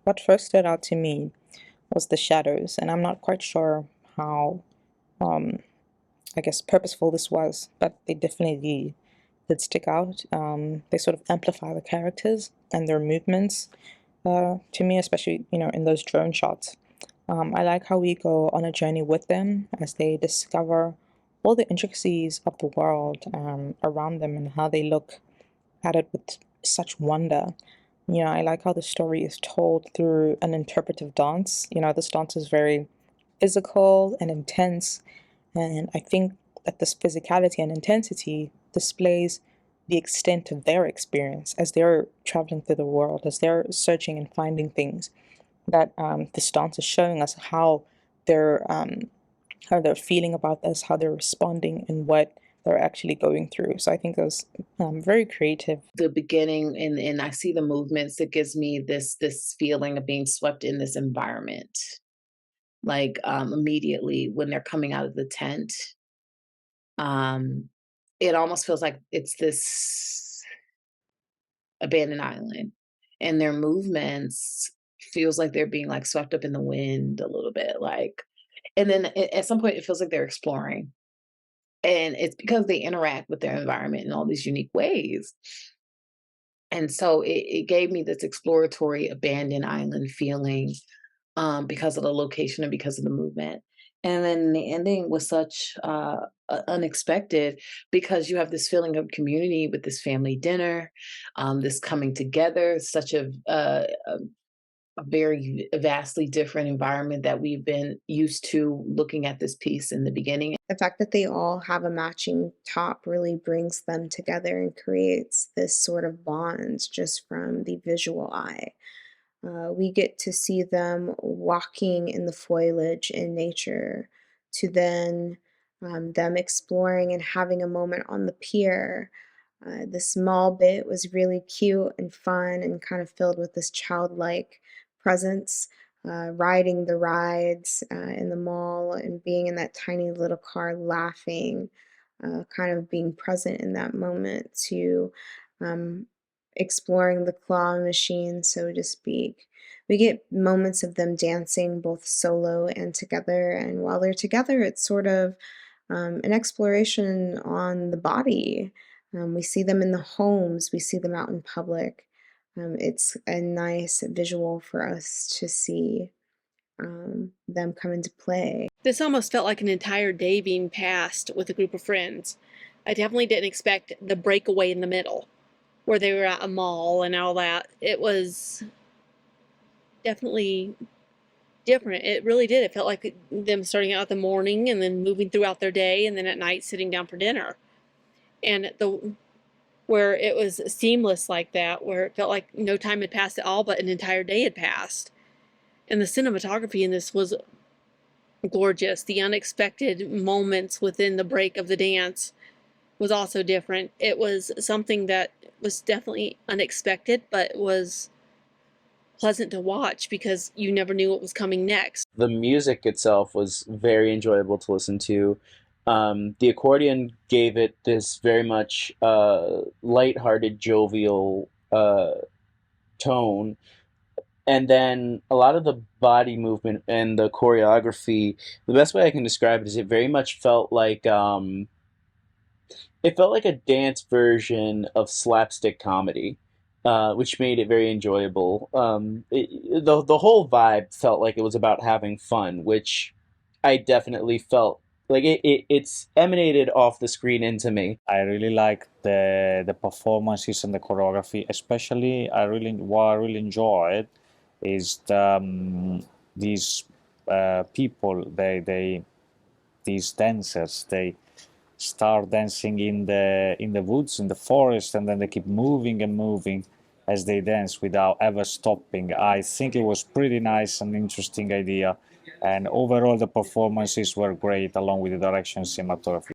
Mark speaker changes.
Speaker 1: what first stood out to me was the shadows, and I'm not quite sure how, um, I guess, purposeful this was, but they definitely did stick out. They sort of amplify the characters and their movements to me, especially, in those drone shots. I like how we go on a journey with them as they discover all the intricacies of the world around them and how they look at it with such wonder. I like how the story is told through an interpretive dance. This dance is very physical and intense, and I think that this physicality and intensity displays the extent of their experience as they're traveling through the world, as they're searching and finding things. That this dance is showing us how they're feeling about this, how they're responding, and what they're actually going through. So I think it was very creative.
Speaker 2: The beginning, and I see the movements, it gives me this feeling of being swept in this environment. Like, immediately when they're coming out of the tent, um, it almost feels like it's this abandoned island, and their movements feels like they're being, like, swept up in the wind a little bit, like, and then at some point, it feels like they're exploring, and it's because they interact with their environment in all these unique ways. And so it gave me this exploratory abandoned island feeling, because of the location and because of the movement. And then the ending was such unexpected because you have this feeling of community with this family dinner, this coming together, such a very vastly different environment that we've been used to looking at this piece in the beginning.
Speaker 3: The fact that they all have a matching top really brings them together and creates this sort of bond just from the visual eye. We get to see them walking in the foliage in nature, to then them exploring and having a moment on the pier. The small bit was really cute and fun and kind of filled with this childlike presence. Riding the rides in the mall and being in that tiny little car laughing, kind of being present in that moment to um, exploring the claw machine, so to speak. We get moments of them dancing both solo and together, and while they're together, it's sort of an exploration on the body. We see them in the homes, we see them out in public. It's a nice visual for us to see them come into play.
Speaker 4: This almost felt like an entire day being passed with a group of friends. I definitely didn't expect the breakaway in the middle, where they were at a mall and all that. It was definitely different. It really did. It felt like them starting out in the morning and then moving throughout their day, and then at night sitting down for dinner. And where it was seamless like that, where it felt like no time had passed at all, but an entire day had passed. And the cinematography in this was gorgeous. The unexpected moments within the break of the dance was also different. It was something that was definitely unexpected, but was pleasant to watch because you never knew what was coming next.
Speaker 5: The music itself was very enjoyable to listen to. The accordion gave it this very much lighthearted, jovial tone. And then a lot of the body movement and the choreography, the best way I can describe it is it very much felt like it felt like a dance version of slapstick comedy, which made it very enjoyable. The whole vibe felt like it was about having fun, which I definitely felt like it's emanated off the screen into me.
Speaker 6: I really like the performances and the choreography. Especially, what I really enjoyed is these people. These dancers. They start dancing in the woods, in the forest, and then they keep moving and moving as they dance without ever stopping. I think it was pretty nice and interesting idea, and overall the performances were great along with the direction cinematography.